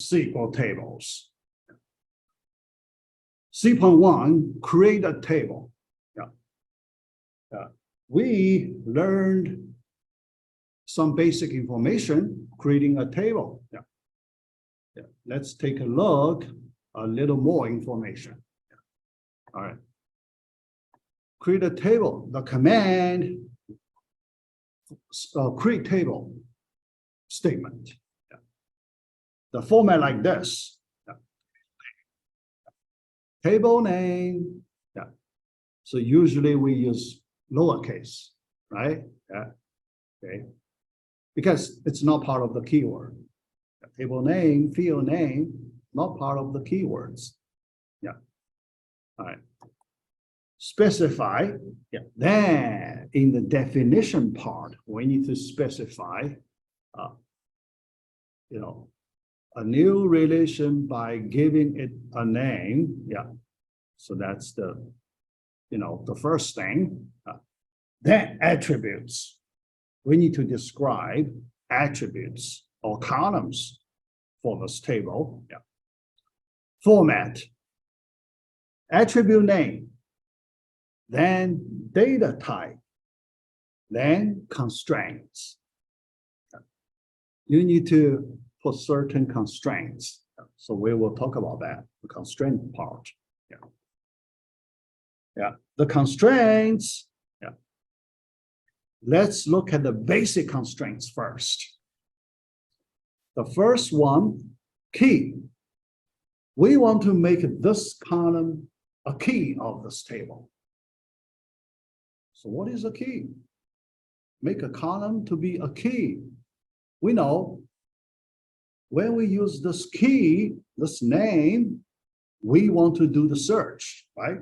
SQL tables. C.1, create a table. We learned some basic information creating a table. Let's take a look, a little more information. All right. Create a table. The command create table statement. The format like this. Table name. So usually we use lowercase, right? Okay. Because it's not part of the keyword. Table name, field name, not part of the keywords. All right. Specify. Then in the definition part, we need to specify, a new relation by giving it a name. So that's the first thing. Then attributes. We need to describe attributes or columns for this table. Format. Attribute name. Then data type. Then constraints. You need to put certain constraints. So we will talk about that, the constraint part. The constraints. Let's look at the basic constraints first. The first one, key. We want to make this column a key of this table. So what is a key? Make a column to be a key. We know when we use this key, this name, we want to do the search, right?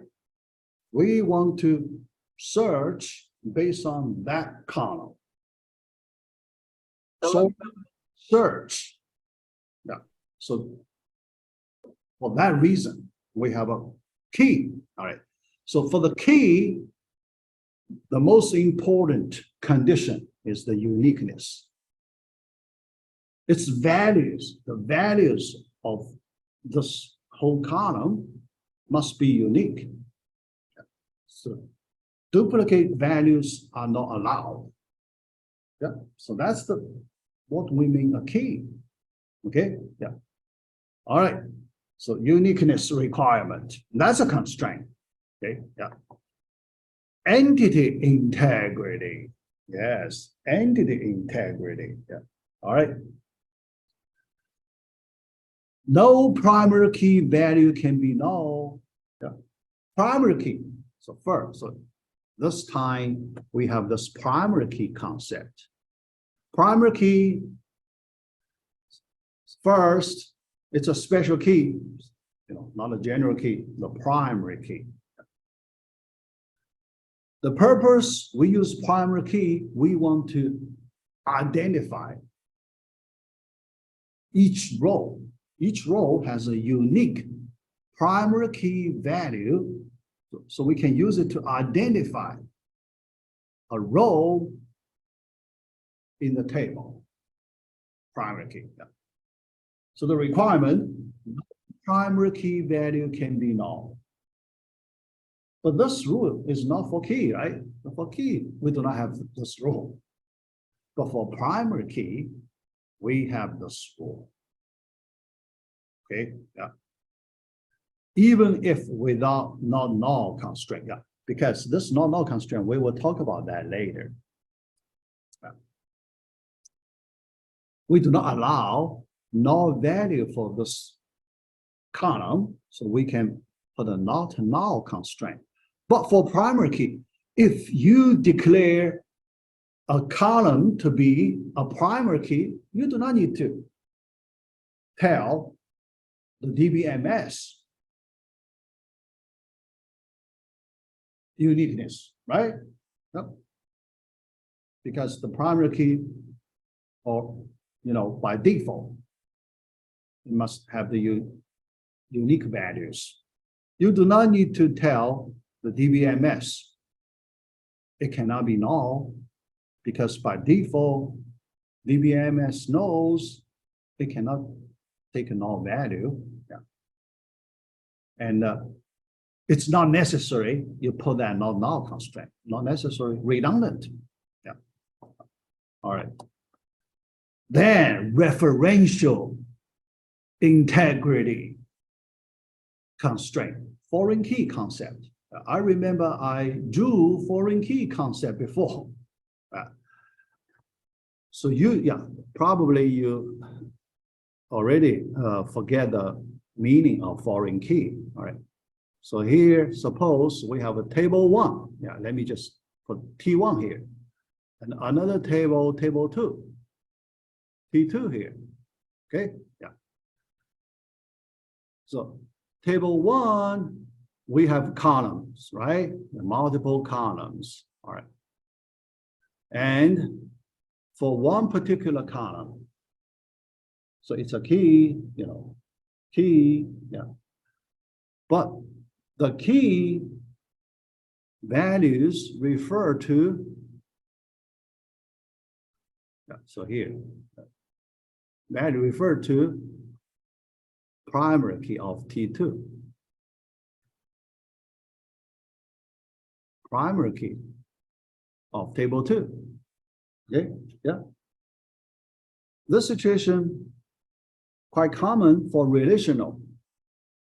We want to search based on that column. So search. So for that reason, we have a key. All right. So for the key, the most important condition is the uniqueness. Its values, the values of this whole column must be unique. So duplicate values are not allowed. So that's what we mean a key. Okay. All right. So uniqueness requirement, that's a constraint. Okay. Entity integrity. Yes, entity integrity. All right. No primary key value can be null. Primary key. So first, this time we have this primary key concept. Primary key, first, it's a special key, not a general key, the primary key. The purpose we use primary key, we want to identify each row. Each row has a unique primary key value, so we can use it to identify a row in the table. Primary key. So the requirement, primary key value can be null. But this rule is not for key, right? For key, we do not have this rule. But for primary key, we have this rule. Okay, even if without not null constraint, because this not null constraint, we will talk about that later. We do not allow null value for this column, so we can put a not null constraint. But for primary key, if you declare a column to be a primary key, you do not need to tell the DBMS uniqueness, right? Because the primary key, or by default, it must have the unique values. You do not need to tell the DBMS it cannot be null, because by default, DBMS knows it cannot take a null value. Yeah. And it's not necessary you put that null constraint, not necessary, redundant. Yeah. All right. Then referential integrity constraint, foreign key concept. I remember I drew foreign key concept before. So probably you already forget the meaning of foreign key. All right. So here, suppose we have a table 1. Yeah, let me just put T1 here. And another table, table 2. T2 here. Okay, yeah. So table 1, we have columns, right? Multiple columns. All right. And for one particular column, so it's a key, key, yeah. But the key values refer to, so here, value refer to primary key of T2. Primary key of table 2. Okay, yeah. This situation quite common for relational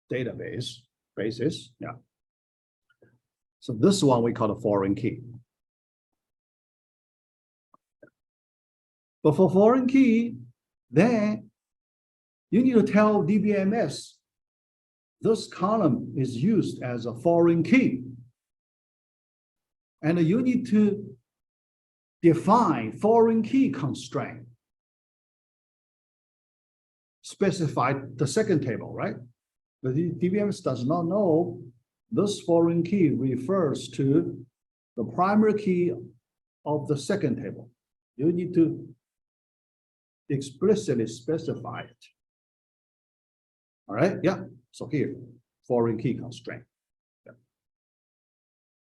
bases. Yeah. So this one we call a foreign key. But for foreign key, then you need to tell DBMS this column is used as a foreign key. And you need to define foreign key constraint. Specify the second table, right? The DBMS does not know this foreign key refers to the primary key of the second table. You need to explicitly specify it. All right, yeah. So here, foreign key constraint. Yeah.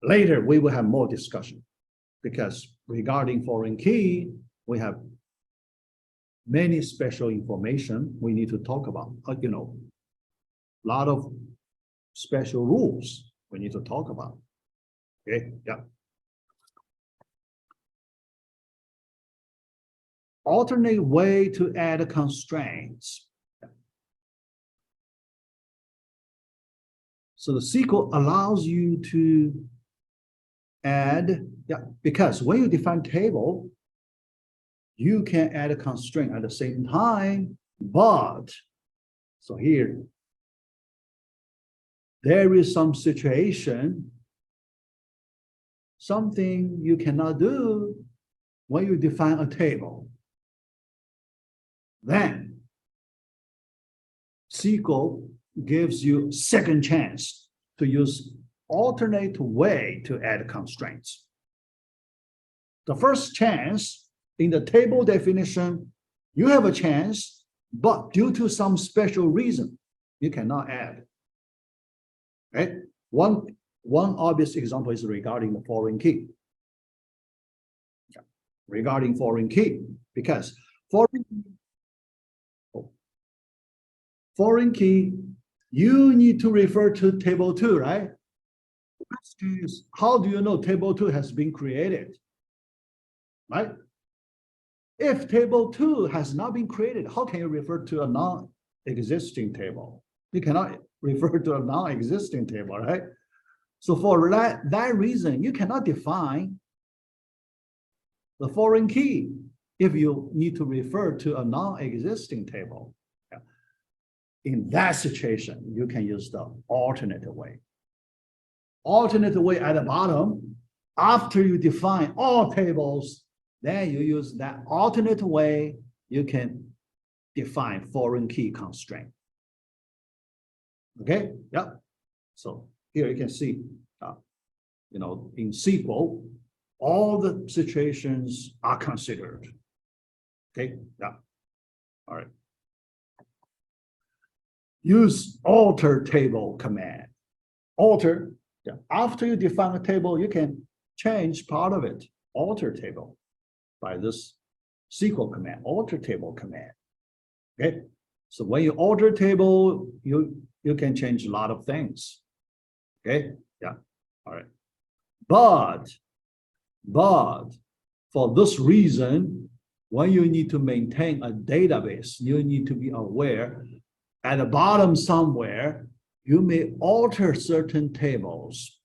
Later, we will have more discussion because regarding foreign key, we have many special information we need to talk about. A lot of special rules we need to talk about. Okay, yeah. Alternate way to add constraints. So the SQL allows you to add, because when you define table, you can add a constraint at the same time, but, so here, there is some situation, something you cannot do when you define a table. Then SQL gives you second chance to use alternate way to add constraints. The first chance in the table definition, you have a chance, but due to some special reason, you cannot add. Okay? One obvious example is regarding the foreign key. Regarding foreign key, because foreign key, you need to refer to table 2, right? The question is, how do you know table 2 has been created? Right? If table 2 has not been created, how can you refer to a non-existing table? You cannot refer to a non-existing table, right? So for that reason, you cannot define the foreign key if you need to refer to a non-existing table. In that situation, you can use the alternate way. Alternate way at the bottom, after you define all tables, then you use that alternate way, you can define foreign key constraint. Okay, yeah. So here you can see, in SQL, all the situations are considered. Okay, yeah. All right. Use alter table command. Alter, yeah. After you define a table, you can change part of it. Alter table by this SQL command, alter table command. Okay, So when you alter table, you can change a lot of things. Okay, yeah, all right. But for this reason, when you need to maintain a database, you need to be aware at the bottom somewhere, you may alter certain tables.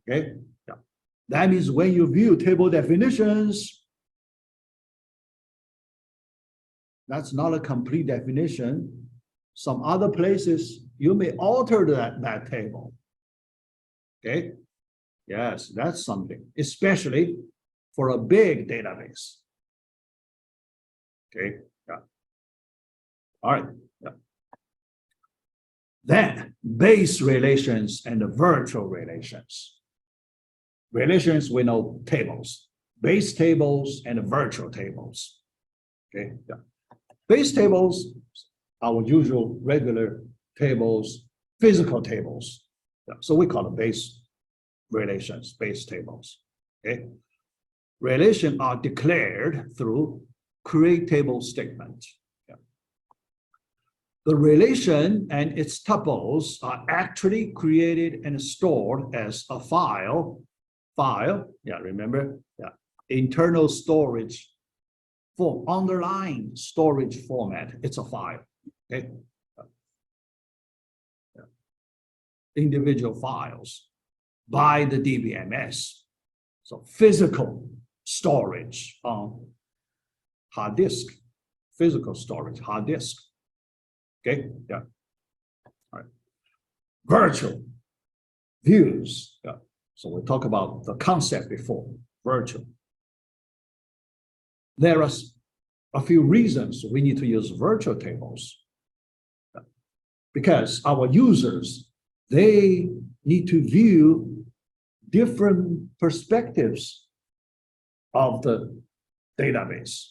Okay, yeah. That means when you view table definitions, that's not a complete definition. Some other places, you may alter that table. Okay, yes, that's something, especially for a big database. Okay, yeah. All right, yeah. Then base relations and the virtual relations. Relations, we know tables, base tables and virtual tables. Okay, yeah. Base tables, our usual regular tables, physical tables. Yeah. So we call them base relations, base tables. Okay. Relations are declared through create table statement. Yeah. The relation and its tuples are actually created and stored as a file. Yeah, remember? Yeah. Internal storage form, underlying storage format. It's a file. Okay. Yeah. Individual files by the DBMS. So physical storage on hard disk, physical storage, hard disk. Okay, yeah. All right. Virtual views. Yeah. So we talked about the concept before, virtual. There are a few reasons we need to use virtual tables. Yeah. Because our users, they need to view different perspectives of the database.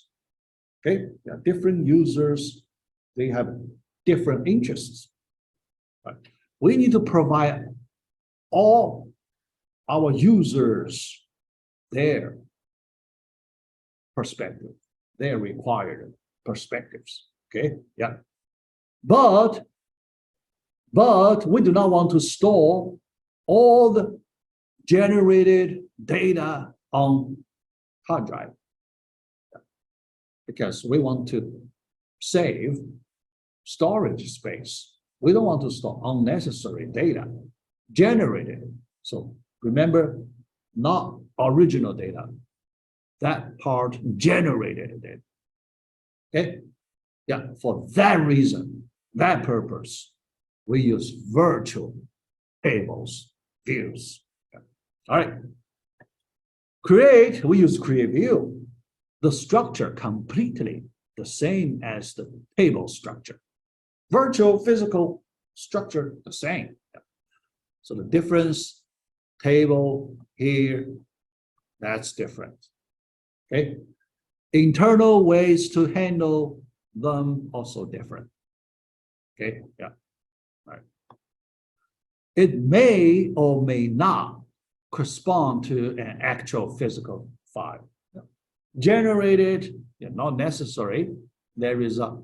Okay, yeah, different users, they have different interests. Right? We need to provide all our users their perspective, their required perspectives. Okay, yeah. But we do not want to store all the generated data on hard drive, because we want to save storage space. We don't want to store unnecessary data generated. So remember, not original data, that part generated data. Okay, yeah, for that reason, that purpose, we use virtual tables, views. Yeah. All right. Create, we use create view. The structure completely the same as the table structure. Virtual, physical structure, the same. So the difference, table here, that's different. Okay. Internal ways to handle them also different. Okay, yeah. All right. It may or may not correspond to an actual physical file. Generated, not necessary. There is a,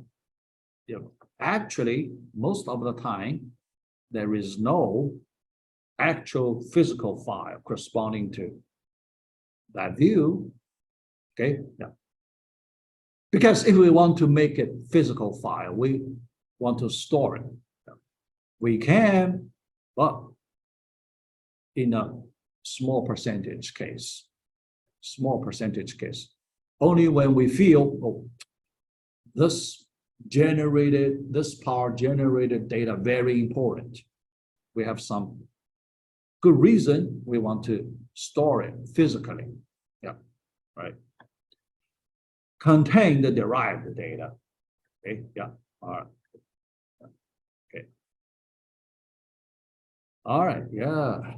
actually, most of the time, there is no actual physical file corresponding to that view. Okay, yeah. Because if we want to make it physical file, we want to store it. We can, but in a small percentage case, only when we feel, oh, this part generated data very important. We have some good reason we want to store it physically. Yeah, right. Contain the derived data. Okay, yeah, all right. Okay. All right, yeah.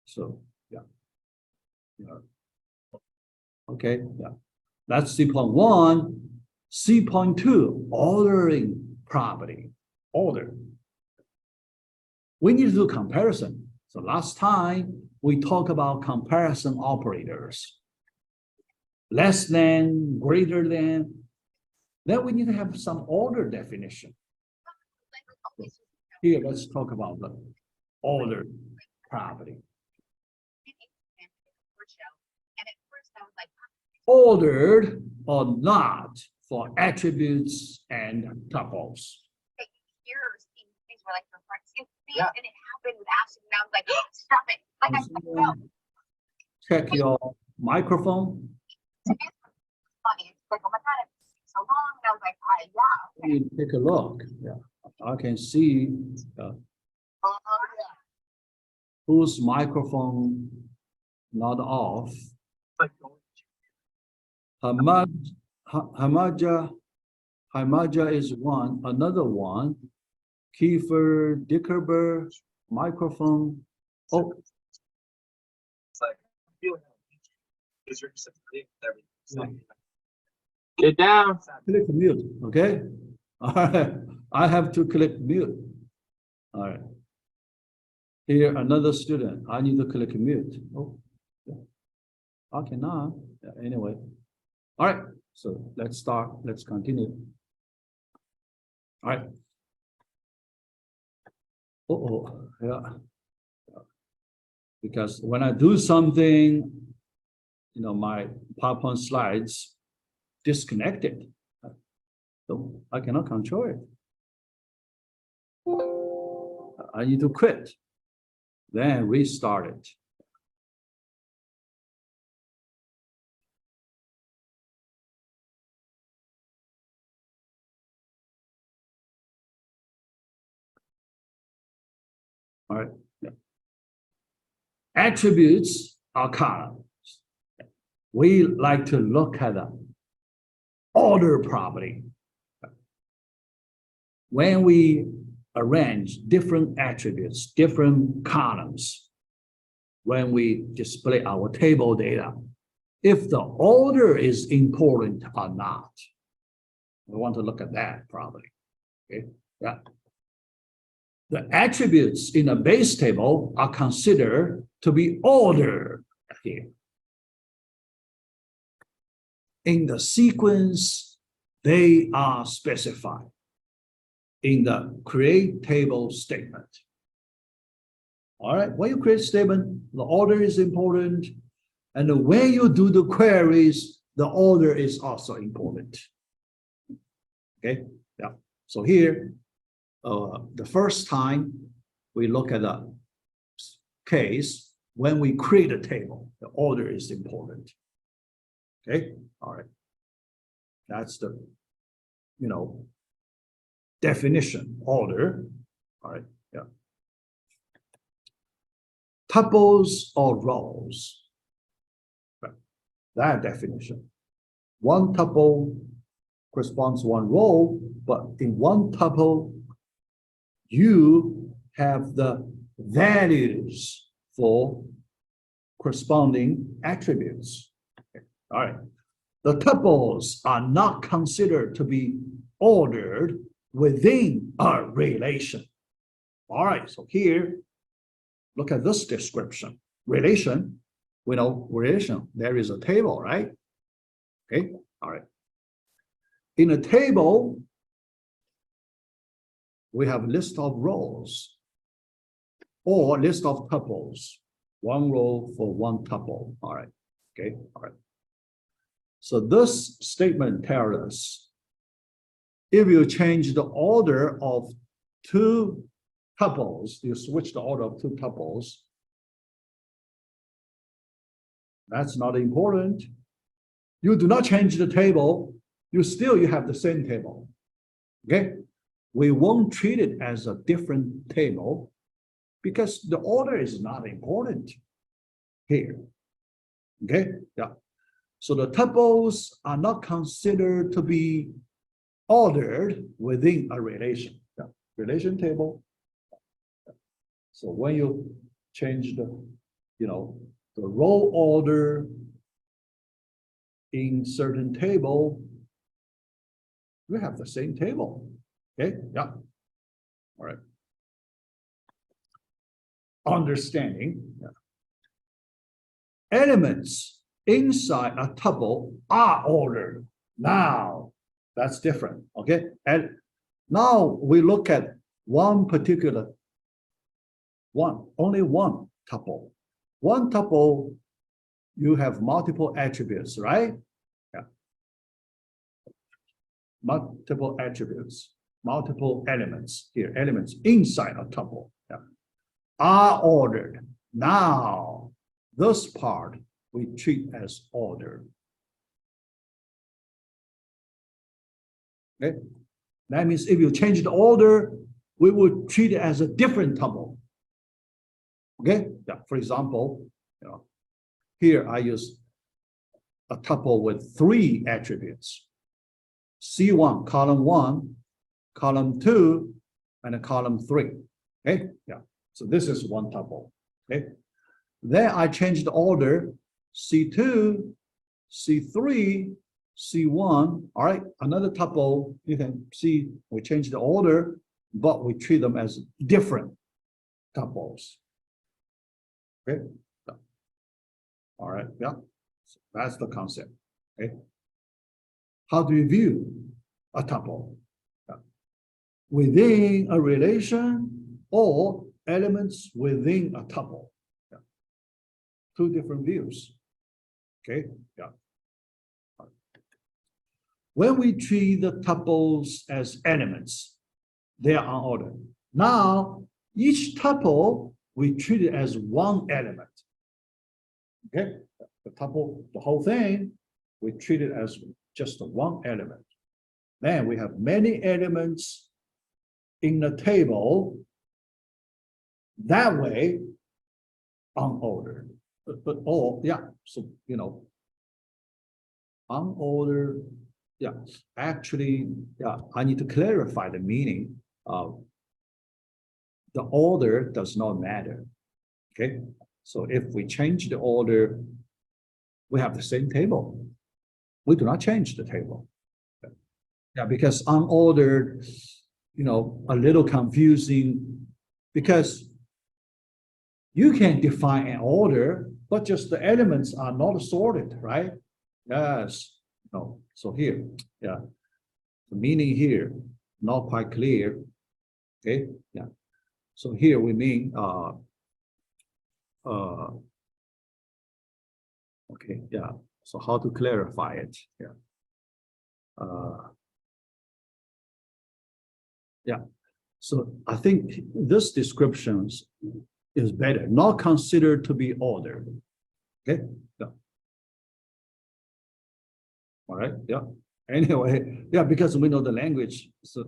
So, yeah. Okay, yeah. That's C.1. C.2, ordering property, order. We need to do comparison. So last time we talked about comparison operators. Less than, greater than. Then we need to have some order definition. Here, let's talk about the order property. Ordered or not for attributes and tuples. Things were like yeah. And it happened with absolute, and I was like, oh, stop it. Like I know. Check your microphone. It's funny. It's like, oh my God, it's so long. And I was like, yeah. You take a look. Yeah, I can see whose microphone not off. Hamaja is one. Another one. Kiefer Dickerber microphone. Oh. Get down. Click mute. Okay. All right. I have to click mute. All right. Here, another student. I need to click mute. Oh, yeah. I cannot. Yeah, anyway. All right. So let's start. Let's continue. All right. Uh-oh. Yeah. Because when I do something, my PowerPoint slides disconnected. So I cannot control it. I need to quit. Then restart it. All right. Yeah. Attributes are columns. We like to look at the order property. When we arrange different attributes, different columns, when we display our table data, if the order is important or not, we want to look at that property. Okay, yeah. The attributes in a base table are considered to be ordered here. In the sequence, they are specified in the create table statement. All right, when you create a statement, the order is important. And when you do the queries, the order is also important. Okay, yeah. So here, the first time we look at a case, when we create a table, the order is important. Okay, all right. That's the, definition, order. All right, yeah. Tuples or rows. That definition. One tuple corresponds to one row, but in one tuple, you have the values for corresponding attributes. Okay. All right. The tuples are not considered to be ordered within a relation. All right, so here, look at this description. Relation, we know relation, there is a table, right? Okay, all right. In a table, we have a list of rows or list of tuples. One row for one tuple, all right, okay, all right. So this statement tells us if you change the order of two tuples, you switch the order of two tuples, that's not important. You do not change the table, you have the same table. Okay? We won't treat it as a different table because the order is not important here. Okay? Yeah. So the tuples are not considered to be ordered within a relation. Yeah. Relation table. So when you change the, the row order in certain table, we have the same table. Okay, yeah. All right. Understanding. Yeah. Elements inside a tuple are ordered. Now, That's different, okay? And now we look at one particular only one tuple. One tuple, you have multiple attributes, right? Yeah. Multiple attributes, multiple elements here, elements inside a tuple, yeah, are ordered. Now, this part we treat as order. Okay, that means if you change the order, we would treat it as a different tuple. Okay, yeah. For example, you know, here I use a tuple with 3 attributes: C1, column 1, column 2, and a column 3. Okay, yeah. So this is one tuple. Okay, then I change the order: C2, C3, C1. All right, another tuple. You can see we change the order, but we treat them as different tuples. Okay. All right. Yeah. So that's the concept. Okay. How do you view a tuple? Yeah. Within a relation or elements within a tuple. Yeah. 2 different views. Okay. Yeah. When we treat the tuples as elements, they are unordered. Now, each tuple we treat it as one element. Okay, the tuple, the whole thing, we treat it as just one element. Then we have many elements in the table. That way, unordered. But all, yeah. So you know, unordered. Yeah, actually, yeah. I need to clarify the meaning of the order does not matter. Okay. So if we change the order, we have the same table. We do not change the table. Yeah, because unordered, you know, a little confusing because you can define an order, but just the elements are not sorted, right? Yes. No. So here, yeah, the meaning here, not quite clear. Okay. Yeah. So here we mean okay, yeah. So how to clarify it? Yeah. Yeah. So I think this description is better, not considered to be ordered. Okay. Yeah. All right. Yeah. Anyway, yeah, because we know the language, so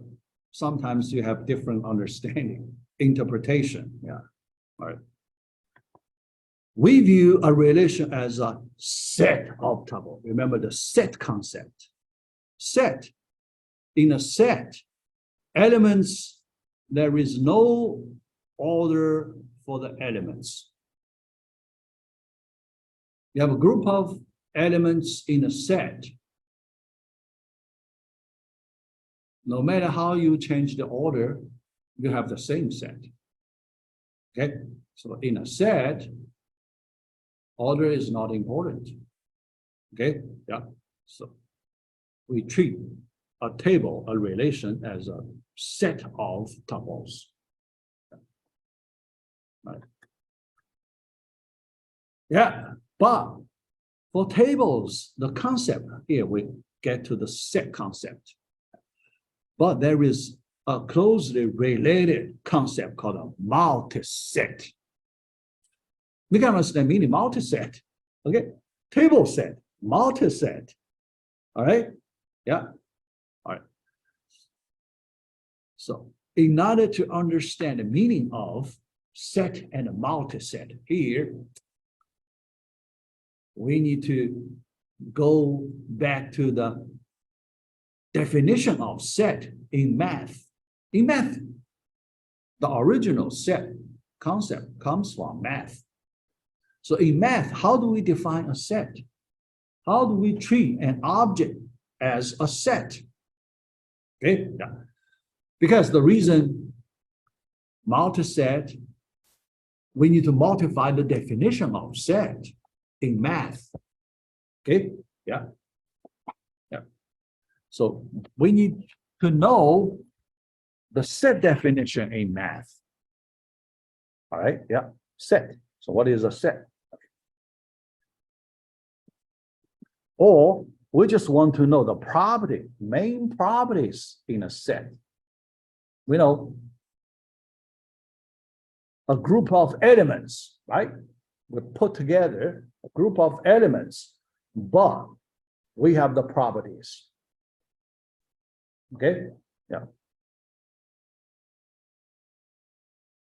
sometimes you have different understanding, interpretation. Yeah. All right. We view a relation as a set of tuples. Remember the set concept. Set. In a set, elements, there is no order for the elements. You have a group of elements in a set. No matter how you change the order, you have the same set. Okay, so in a set, order is not important. Okay, yeah. So we treat a table, a relation, as a set of tuples. Right. Yeah, but for tables, the concept here we get to the set concept. But there is a closely related concept called a multiset. We can understand meaning multiset. Okay, table set, multiset. All right, yeah, all right. So in order to understand the meaning of set and multiset here, we need to go back to the definition of set in math. In math, the original set concept comes from math. So in math, how do we define a set? How do we treat an object as a set? Okay, yeah. Because the reason multiset, we need to multiply the definition of set in math. Okay, yeah. Yeah. So we need to know the set definition in math. All right, yeah, set. So what is a set? Or we just want to know the property, main properties in a set. We know a group of elements, right? We put together a group of elements, but we have the properties. Okay, yeah.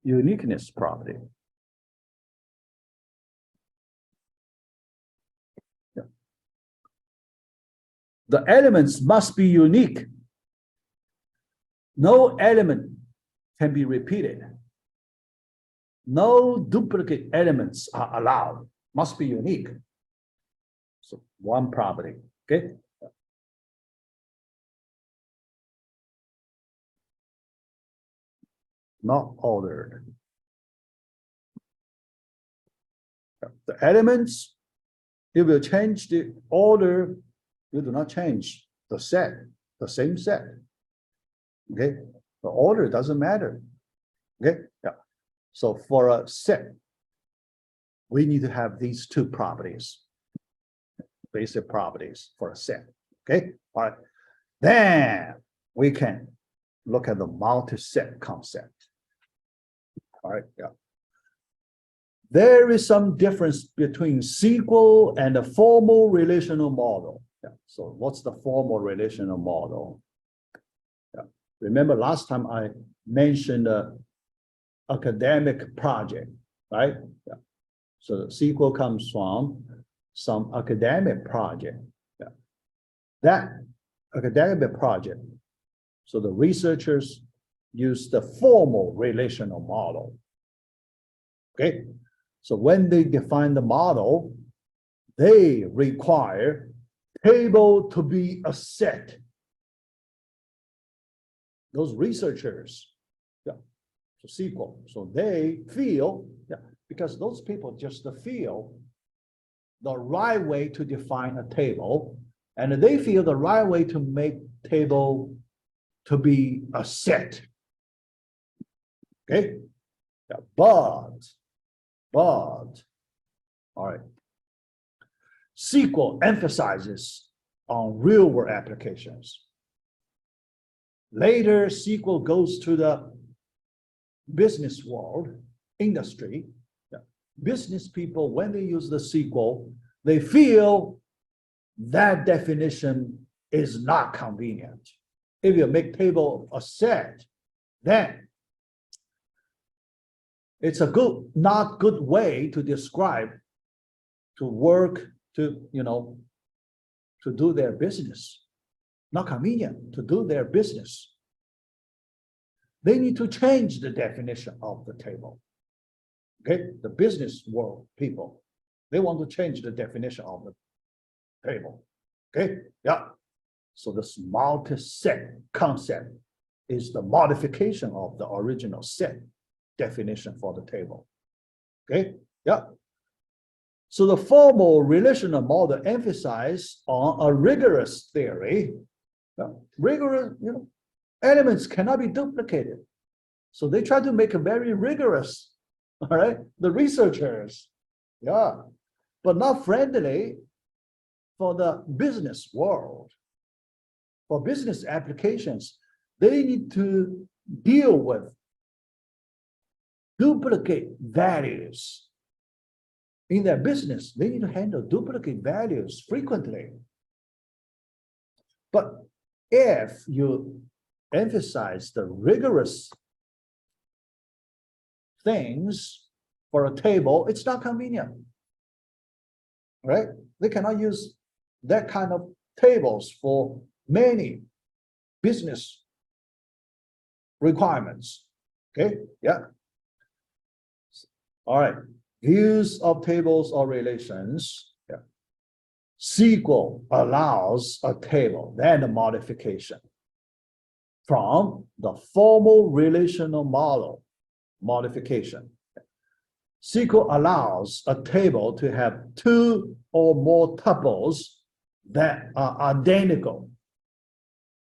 Uniqueness property. Yeah. The elements must be unique. No element can be repeated. No duplicate elements are allowed, must be unique. So one property, okay? Not ordered. The elements, if you change the order, you do not change the set, the same set. Okay, the order doesn't matter. Okay, yeah. So for a set, we need to have these two properties, basic properties for a set. Okay, all right. Then we can look at the multi-set concept. All right, yeah. There is some difference between SQL and a formal relational model. Yeah. So what's the formal relational model? Yeah. Remember last time I mentioned an academic project, right? Yeah. So SQL comes from some academic project. Yeah. That academic project, so the researchers use the formal relational model. Okay. So when they define the model, they require table to be a set. Those researchers, yeah, so SQL, so they feel, yeah, because those people just feel the right way to define a table, and they feel the right way to make table to be a set. Okay, yeah, but, all right, SQL emphasizes on real-world applications. Later, SQL goes to the business world, industry. Yeah. Business people, when they use the SQL, they feel that definition is not convenient. If you make table a set, then it's a not good way to describe, to work, to, to do their business. Not convenient to do their business. They need to change the definition of the table. Okay, the business world people, they want to change the definition of the table. Okay, yeah. So this multi-set concept is the modification of the original set definition for the table. Okay, yeah. So the formal relational model emphasizes on a rigorous theory. Rigorous, elements cannot be duplicated. So they try to make a very rigorous, all right, the researchers, yeah, but not friendly for the business world. For business applications, they need to deal with duplicate values. In their business, they need to handle duplicate values frequently. But if you emphasize the rigorous things for a table, it's not convenient, right? They cannot use that kind of tables for many business requirements. Okay, yeah. All right, views of tables or relations. Yeah. SQL allows a table, then a modification from the formal relational model modification. SQL allows a table to have two or more tuples that are identical.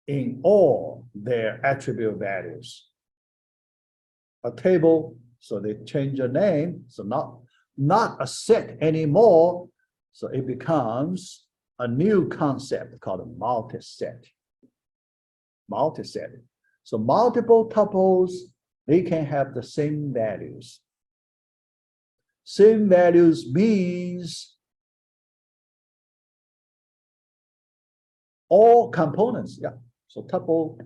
in all their attribute values. A table, so they change the name, so not a set anymore, so it becomes a new concept called a multi-set. Multi-set. So multiple tuples, they can have the same values. Same values means all components, yeah. So tuple,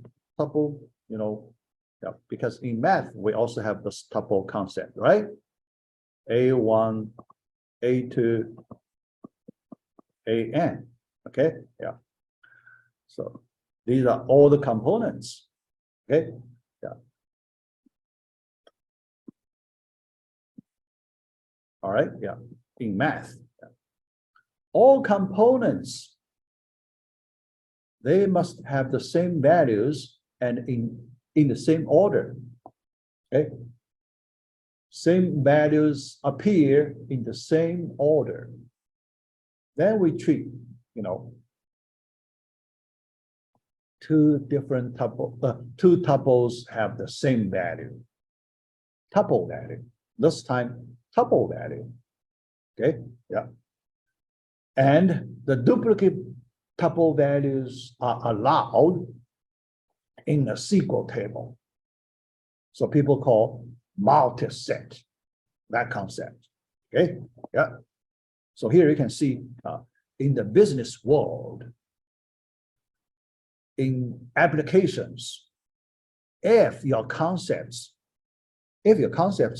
you know, yeah, because in math, we also have this tuple concept, right? A1, A2, AN, okay, yeah. So these are all the components, okay, yeah. All right, yeah, in math, yeah. All components, they must have the same values and in the same order, okay? Same values appear in the same order. Then we treat, you know, two tuples have the same value. Tuple value. This time, tuple value. Okay, yeah. And the duplicate tuple values are allowed in a SQL table. So people call multi-set, that concept. Okay, yeah. So here you can see in the business world, in applications, if your concepts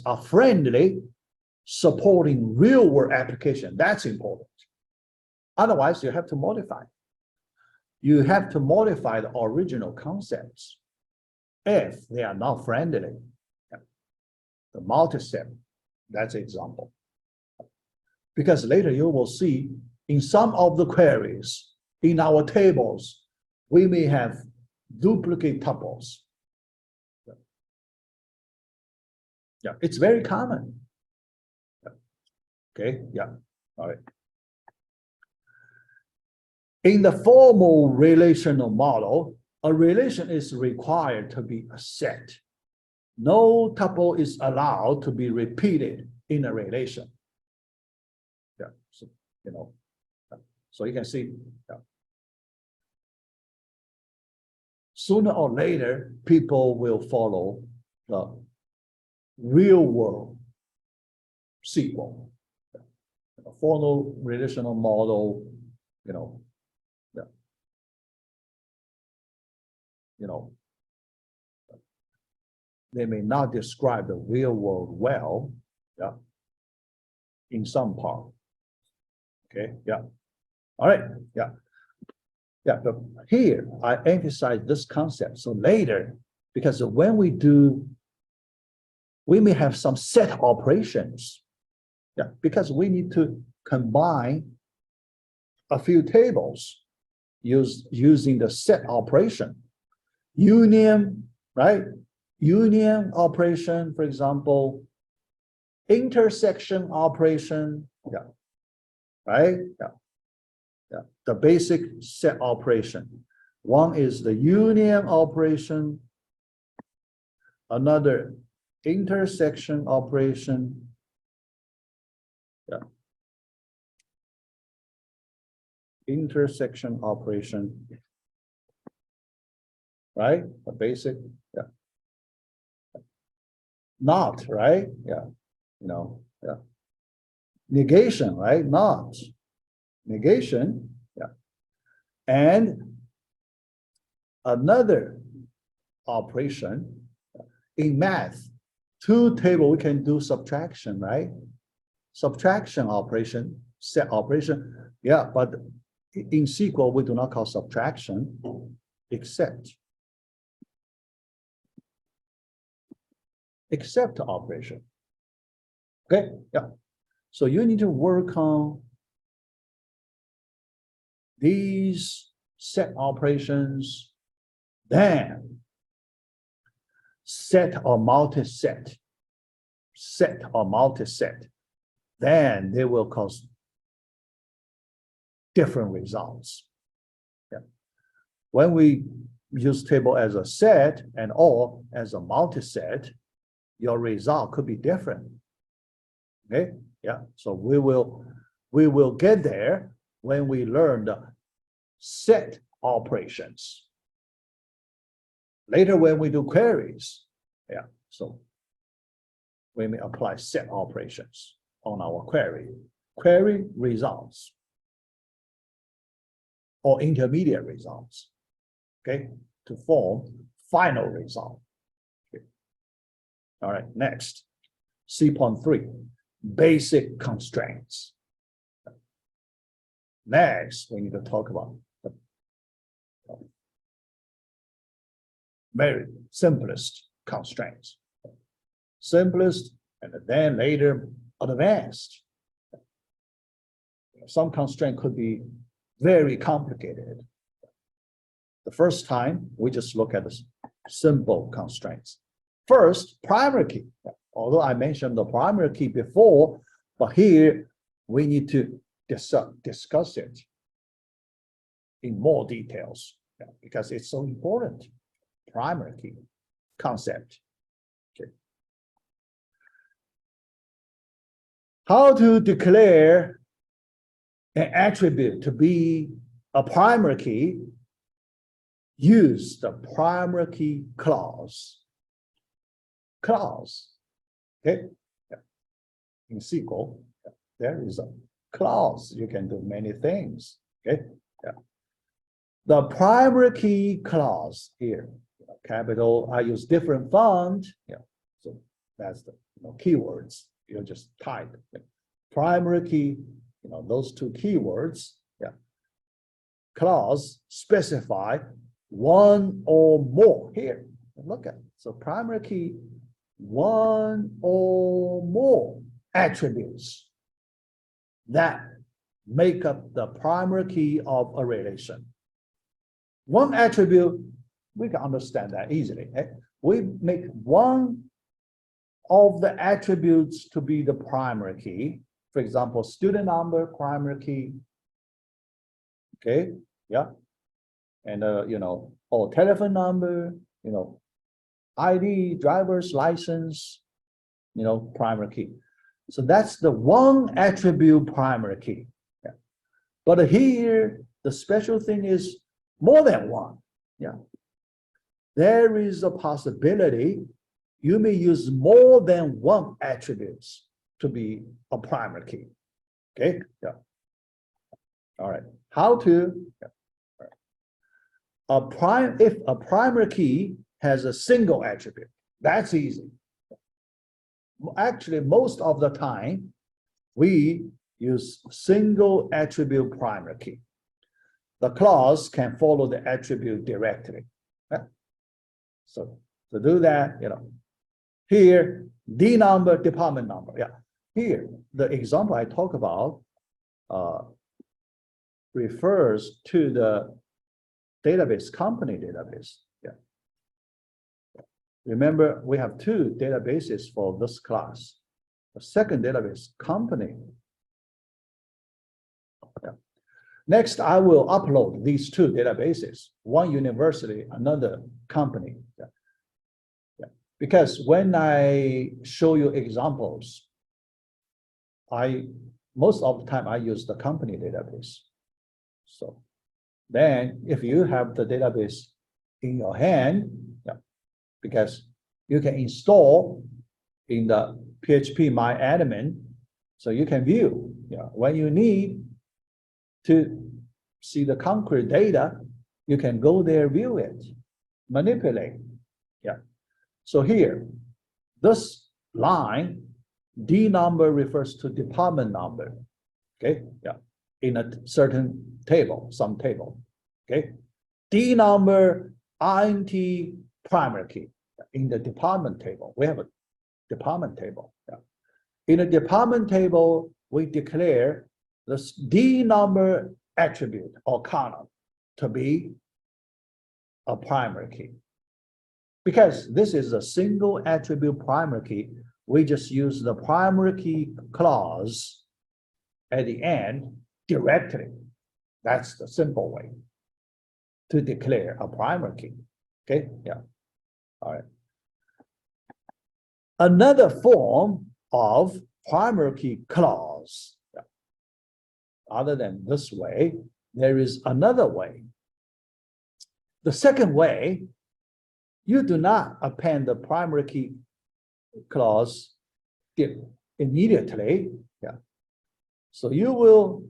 are friendly, supporting real world application, that's important. Otherwise, you have to modify. You have to modify the original concepts if they are not friendly. The multi-set, that's an example. Because later you will see in some of the queries in our tables, we may have duplicate tuples. Yeah, it's very common. Okay, yeah, all right. In the formal relational model, a relation is required to be a set. No tuple is allowed to be repeated in a relation. Yeah, so, you know, so you can see, yeah. Sooner or later, people will follow the real world SQL, a formal relational model, you know, yeah, you know, they may not describe the real world well, yeah, in some part. Okay, yeah, all right, yeah, yeah, but here I emphasize this concept. So later, because when we do, we may have some set operations, yeah, because we need to combine a few tables using the set operation. Union, right? Union operation, for example, intersection operation, yeah, right? Yeah, yeah. The basic set operation. One is the union operation, another intersection operation. Yeah. Intersection operation, right? The basic, yeah. Not, right? Yeah, you know, yeah. Negation, right? Not. Negation, yeah. And another operation in math, two table, we can do subtraction, right? Subtraction operation, set operation, yeah, but in SQL, we do not call subtraction, except operation. Okay, yeah. So you need to work on these set operations, then set or multi-set, set or multi-set, then they will cause different results. Yeah. When we use table as a set and or as a multi-set, your result could be different. Okay, yeah. So we will get there when we learn the set operations. Later, when we do queries, yeah. So we may apply set operations on our query results or intermediate results, okay, to form final result. Okay. All right, next, C.3, basic constraints. Next, we need to talk about the very simplest constraints. Simplest and then later advanced. Some constraint could be very complicated. The first time, we just look at the simple constraints. First, primary key. Although I mentioned the primary key before, but here we need to discuss it in more details because it's so important. Primary key concept. Okay. How to declare an attribute to be a primary key? Use the primary key clause. Okay. Yeah. In SQL, there is a clause. You can do many things. Okay. Yeah. The primary key clause here, capital, I use different font. Yeah. So that's the keywords. You just type primary key, those two keywords. Yeah. Clause specify one or more here. Look at it. So primary key, one or more attributes that make up the primary key of a relation. One attribute, we can understand that easily. We make one of the attributes to be the primary key. For example, student number, primary key. Okay, yeah. And or telephone number, ID, driver's license, primary key. So that's the one attribute primary key. Yeah. But here, the special thing is more than one. Yeah. There is a possibility you may use more than one attributes to be a primary key. Okay. Yeah. All right. How to? Yeah. If a primary key has a single attribute, that's easy. Actually, most of the time, we use single attribute primary key. The clause can follow the attribute directly. Yeah? So to do that, here, D number, department number. Yeah. Here, the example I talk about refers to the database, company database. Yeah. Remember, we have two databases for this class. The second database, company. Yeah. Next, I will upload these two databases, one university, another company. Yeah. Yeah. Because when I show you examples, most of the time I use the company database. So then if you have the database in your hand, yeah, because you can install in the PHP MyAdmin, so you can view, when you need to see the concrete data, you can go there, view it, manipulate. Yeah. So here, this line, D number refers to department number. Okay. Yeah. In a certain table, some table. Okay. D number, INT, primary key. In the department table, we have a department table. Yeah. In a department table, we declare this D number attribute or column to be a primary key. Because this is a single attribute primary key, we just use the primary key clause at the end directly. That's the simple way to declare a primary key. Okay, yeah. All right. Another form of primary key clause. Yeah. Other than this way, there is another way. The second way, you do not append the primary key clause immediately. Yeah. So you will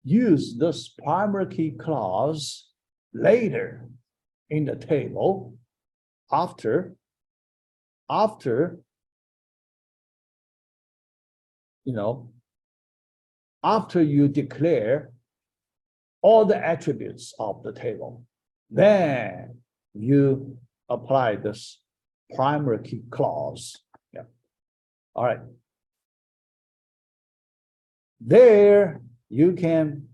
use this primary key clause later in the table after after you declare all the attributes of the table, then you apply this primary key clause. Yeah. All right. There you can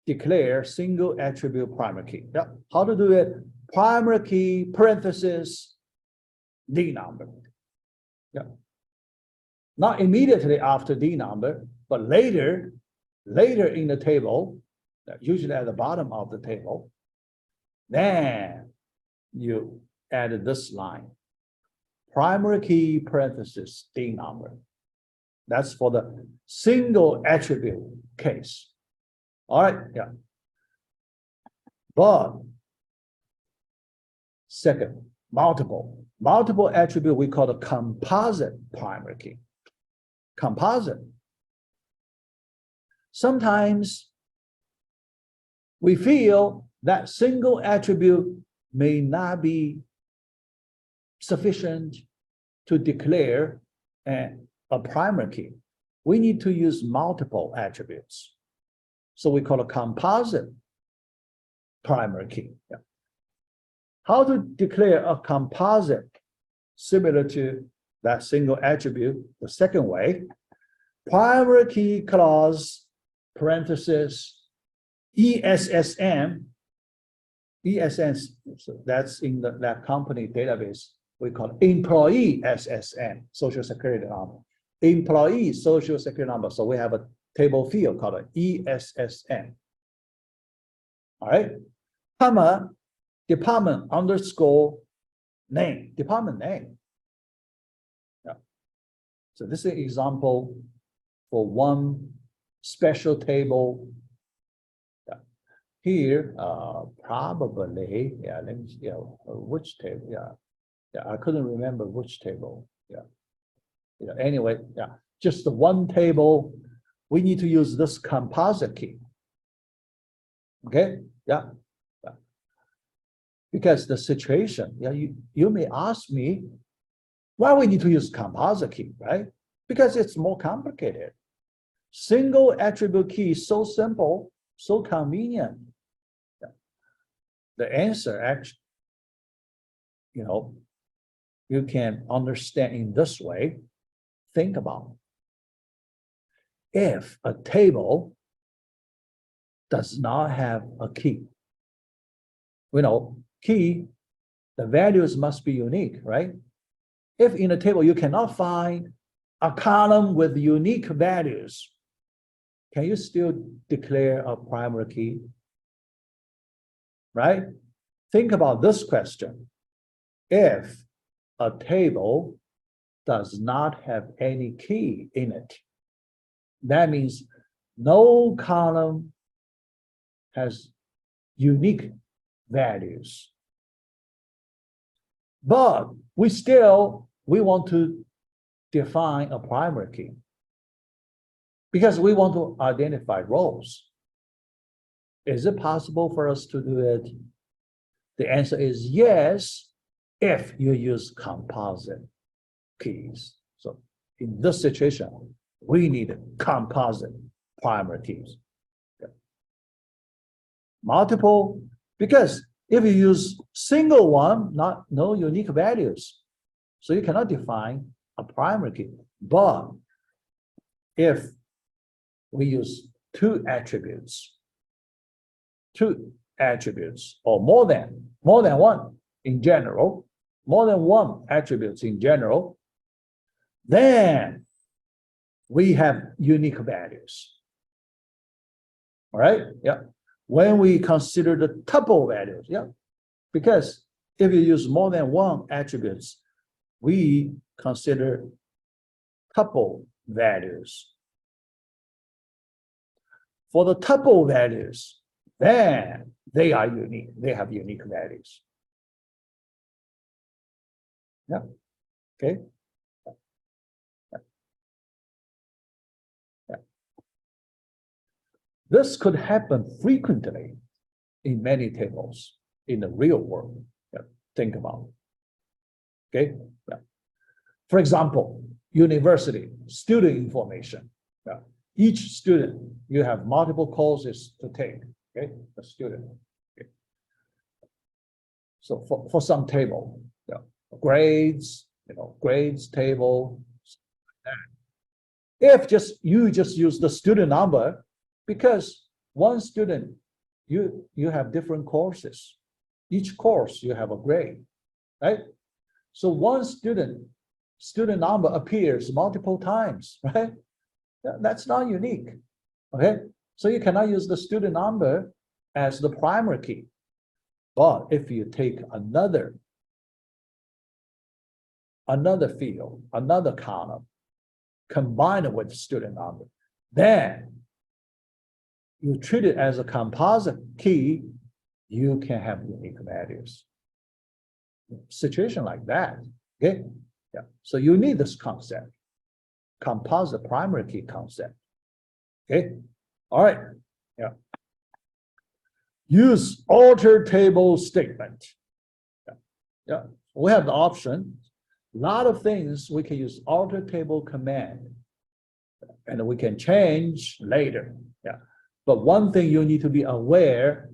declare single attribute primary key. Yeah. How to do it? Primary key parenthesis D number. Yeah. Not immediately after D number, but later in the table, usually at the bottom of the table, then you add this line. Primary key parenthesis D number. That's for the single attribute case. All right, yeah. But second, multiple attribute we call the composite primary key. Composite. Sometimes we feel that single attribute may not be sufficient to declare a primary key. We need to use multiple attributes. So we call a composite primary key. Yeah. How to declare a composite similar to that single attribute? The second way, primary key clause parenthesis ESSM. So that's in that company database. We call employee SSN, Social Security number. Employee Social Security number. So we have a table field called ESSN. All right. Comma, department underscore name, department name. Yeah. So this is an example for one special table. Yeah. Here, probably, yeah, let me see, which table, yeah. Yeah, I couldn't remember which table. Yeah. Yeah. Anyway, yeah, just the one table. We need to use this composite key. Okay. Yeah. Yeah. Because the situation, yeah, you may ask me why we need to use composite key, right? Because it's more complicated. Single attribute key is so simple, so convenient. Yeah. The answer actually, you can understand in this way. Think about it. If a table does not have a key, key, the values must be unique, right? If in a table you cannot find a column with unique values, can you still declare a primary key? Right? Think about this question. If a table does not have any key in it, that means no column has unique values. But we want to define a primary key because we want to identify rows. Is it possible for us to do it? The answer is yes, if you use composite keys. So in this situation, we need composite primary keys. Okay. Multiple, because if you use single one, no unique values, so you cannot define a primary key. But if we use two attributes or more than one in general, more than one attributes in general, then we have unique values. All right, yeah. When we consider the tuple values, yeah, because if you use more than one attributes, we consider tuple values. For the tuple values, then they are unique. They have unique values. Yeah. Okay. Yeah. This could happen frequently in many tables in the real world. Yeah. Think about it. Okay. Yeah. For example, university student information. Yeah. Each student, you have multiple courses to take. Okay, a student. Okay. So for some table, yeah, grades, grades table. If you just use the student number, because one student, you have different courses. Each course you have a grade, right? So one student number appears multiple times, right? That's not unique. Okay, so you cannot use the student number as the primary key. But if you take another field, another column, combine it with student number, then you treat it as a composite key, you can have unique values. Situation like that, okay? Yeah. So you need this concept, composite primary key concept. Okay. All right. Yeah. Use alter table statement. Yeah. Yeah. We have the option. A lot of things we can use alter table command, and we can change later. Yeah. But one thing you need to be aware,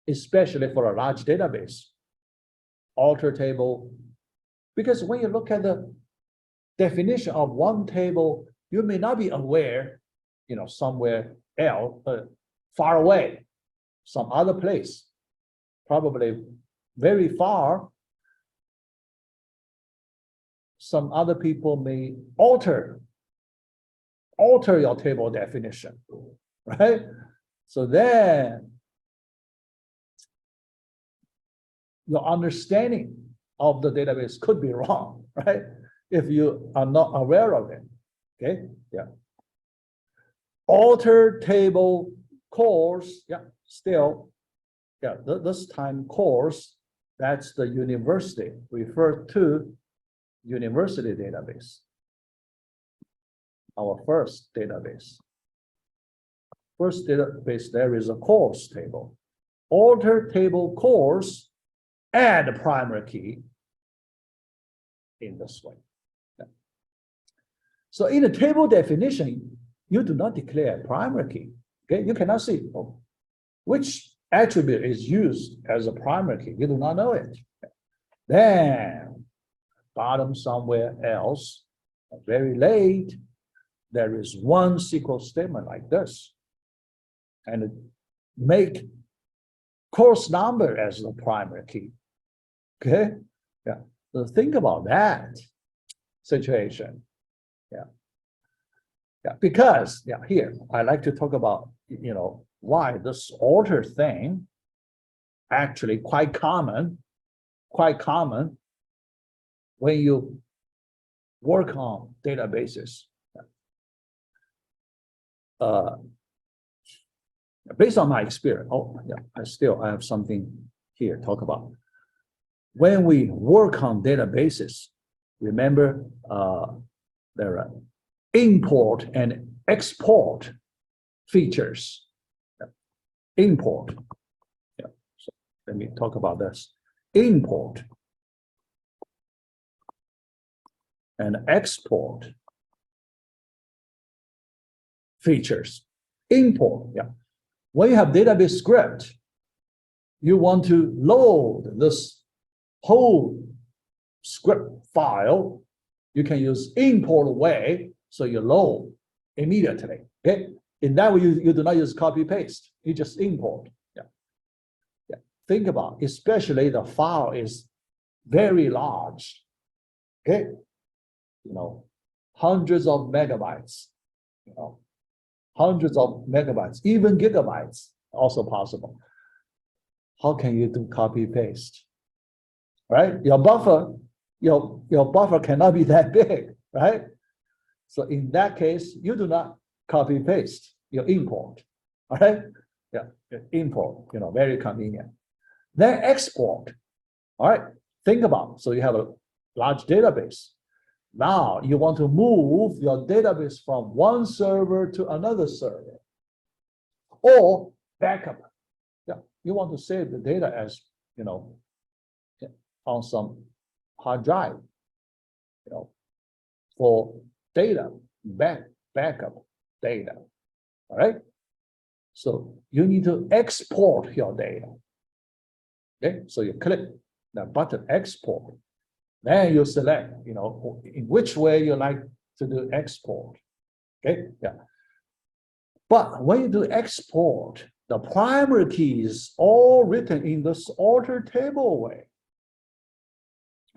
especially for a large database, alter table, because when you look at the definition of one table, you may not be aware, somewhere else, far away, some other place, probably very far, some other people may alter your table definition, right? So then your understanding of the database could be wrong, right? If you are not aware of it, okay? Yeah. Alter table course, yeah, still, yeah, this time course, that's the university, refer to university database, our first database. First database, there is a course table. Alter table course, add primary key in this way. Yeah. So in the table definition, you do not declare primary key. Okay, you cannot see which attribute is used as a primary key. You do not know it. Then, bottom somewhere else, very late, there is one SQL statement like this, and make course number as the primary key. Okay, yeah. So think about that situation. Yeah. Yeah, because here I like to talk about why this alter thing actually quite common when you work on databases. Based on my experience, I have something here to talk about. When we work on databases, remember there are import and export features. Import. Yeah. So let me talk about this. Import and export features. Import. Yeah. When you have database script, you want to load this whole script file. You can use import way. So you load immediately. Okay. In that way, you do not use copy paste. You just import. Yeah. Yeah. Think about, especially the file is very large. Okay. Hundreds of megabytes. hundreds of megabytes, even gigabytes, also possible. How can you do copy paste? Right? Your buffer cannot be that big, right? So in that case, you do not copy paste, you import. All right? Yeah, import, very convenient. Then export. All right, think about, so you have a large database. Now you want to move your database from one server to another server, or backup. Yeah, you want to save the data as, on some hard drive, for data, backup data. All right. So you need to export your data. Okay, so you click the button export. Then you select, in which way you like to do export. Okay, yeah. But when you do export, the primary key is all written in this alter table way.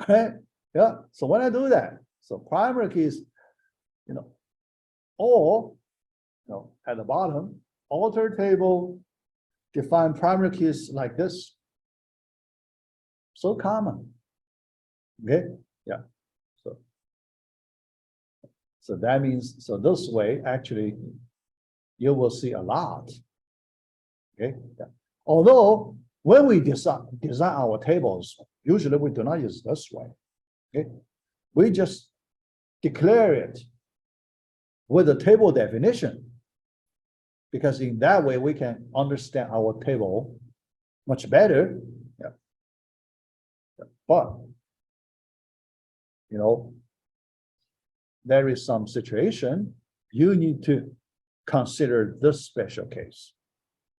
Okay, yeah. So when I do that, so primary key is, all, at the bottom, alter table, define primary keys like this. So common. Okay, yeah. So that means, so this way, actually, you will see a lot. Okay, yeah. Although when we design our tables, usually we do not use this way. Okay, we just declare it with a table definition, because in that way we can understand our table much better. Yeah. But there is some situation you need to consider this special case.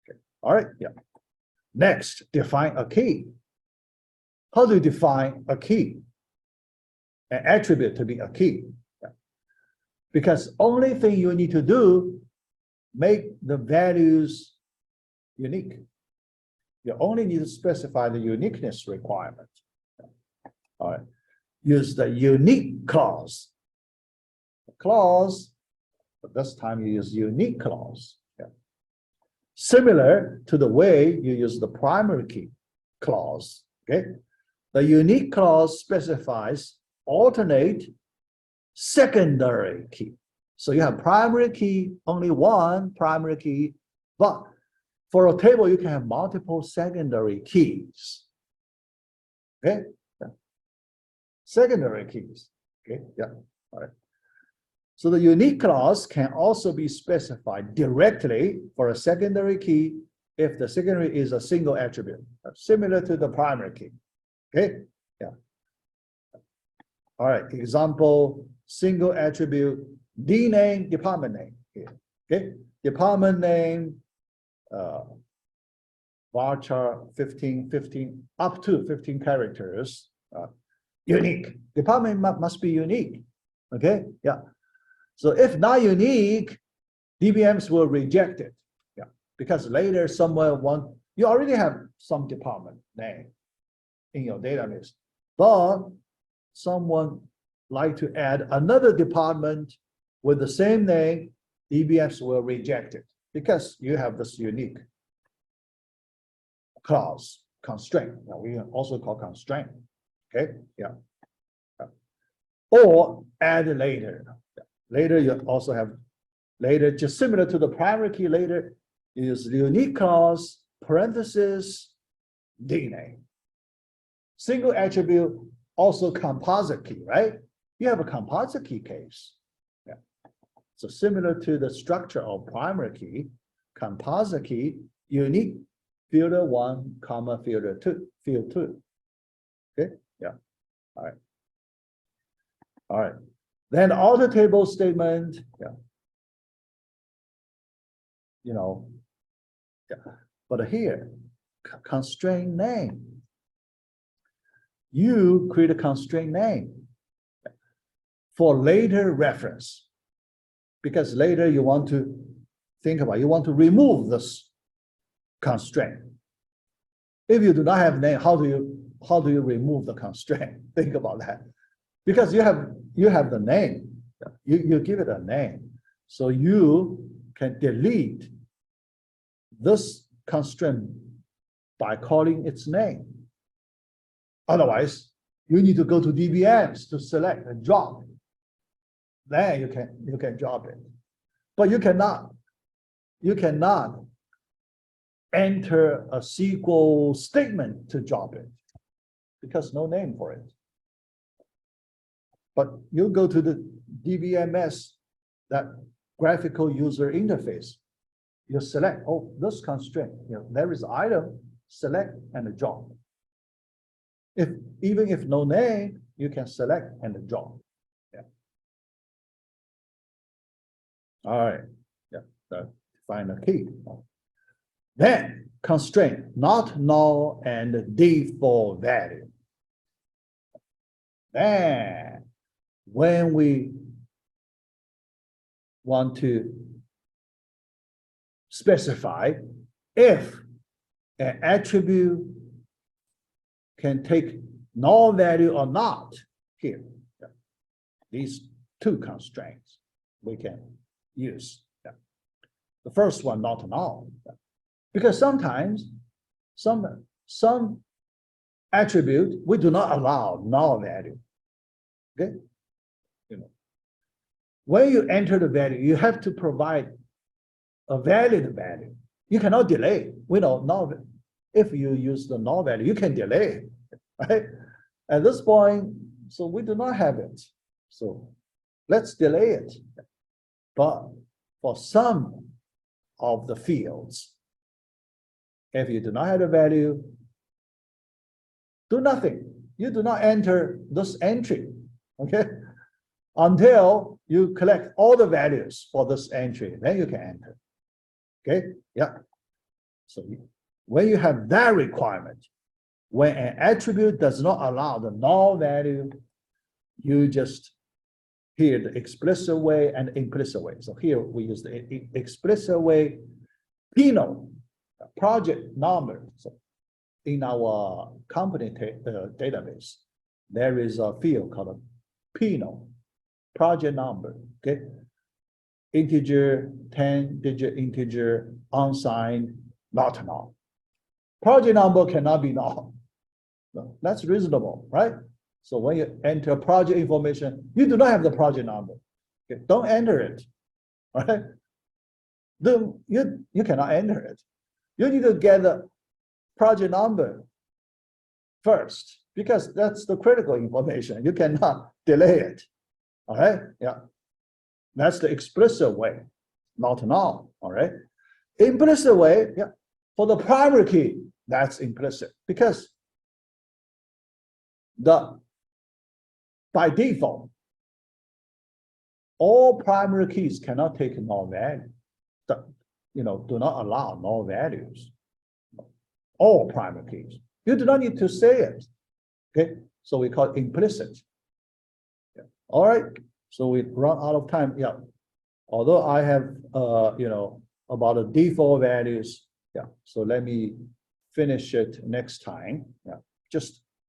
Okay. All right, yeah. Next, define a key. How do you define a key? An attribute to be a key. Yeah. Because only thing you need to do, make the values unique. You only need to specify the uniqueness requirement. All right. Use the unique clause. But this time you use unique clause. Yeah. Similar to the way you use the primary key clause. Okay. The unique clause specifies alternate secondary key. So you have primary key, only one primary key, but for a table, you can have multiple secondary keys. Okay. Yeah. Secondary keys. Okay. Yeah. All right. So the unique clause can also be specified directly for a secondary key if the secondary is a single attribute, similar to the primary key. Okay. Yeah. All right. Example, single attribute, D name, department name. Here. Okay. Department name, varchar 15, up to 15 characters. Unique. Department must be unique. Okay. Yeah. So if not unique, DBMs will reject it. Yeah. Because later someone you already have some department name in your database, but someone like to add another department with the same name, DBMs will reject it because you have this unique clause, constraint. Now we also call constraint. Okay, yeah. Or add later. Later you also have later, just similar to the primary key, later is the unique clause, parenthesis, D name. Single attribute, also composite key, right? You have a composite key case. Yeah. So similar to the structure of primary key, composite key, unique filter 1, comma filter 2, field 2. Okay, yeah. All right. All right. Then alter table statement, yeah. Yeah. But here, constraint name. You create a constraint name for later reference, because later you want to think about, you want to remove this constraint. If you do not have name, how do you remove the constraint? Think about that. Because you have the name, you give it a name. So you can delete this constraint by calling its name. Otherwise, you need to go to DBMs to select and drop. Then you can drop it. But you cannot enter a SQL statement to drop it because no name for it. But you go to the DBMS, that graphical user interface, you select, oh, this constraint, there is item, select and drop. Even if no name, you can select and drop. Yeah. All right. Yeah. Find the key. Then constraint not null and default value. Then when we want to specify if an attribute can take null value or not, here, these two constraints we can use. The first one, not null, because sometimes some attribute we do not allow null value. Okay, when you enter the value, you have to provide a valid value. You cannot delay. We know null. If you use the null value, you can delay, right? At this point, so we do not have it. So let's delay it. But for some of the fields, if you do not have a value, do nothing. You do not enter this entry, okay? Until you collect all the values for this entry, then you can enter. Okay, yeah. So when you have that requirement, when an attribute does not allow the null value, you just here the explicit way and implicit way. So here we use the explicit way, penal project number. So in our company database, there is a field called penal project number. Okay, integer, 10-digit integer, unsigned, not null. Project number cannot be null. No, that's reasonable, right? So when you enter project information, you do not have the project number. Okay, don't enter it, right? You cannot enter it. You need to get the project number first, because that's the critical information. You cannot delay it. All right, yeah. That's the explicit way, not null, all right? Implicit way, yeah, for the primary key, that's implicit, because by default, all primary keys cannot take null value. Do not allow null values. All primary keys. You do not need to say it, okay? So we call it implicit. Yeah. All right. So we run out of time. Yeah. Although I have, about the default values. Yeah. So let me finish it next time. Yeah. Just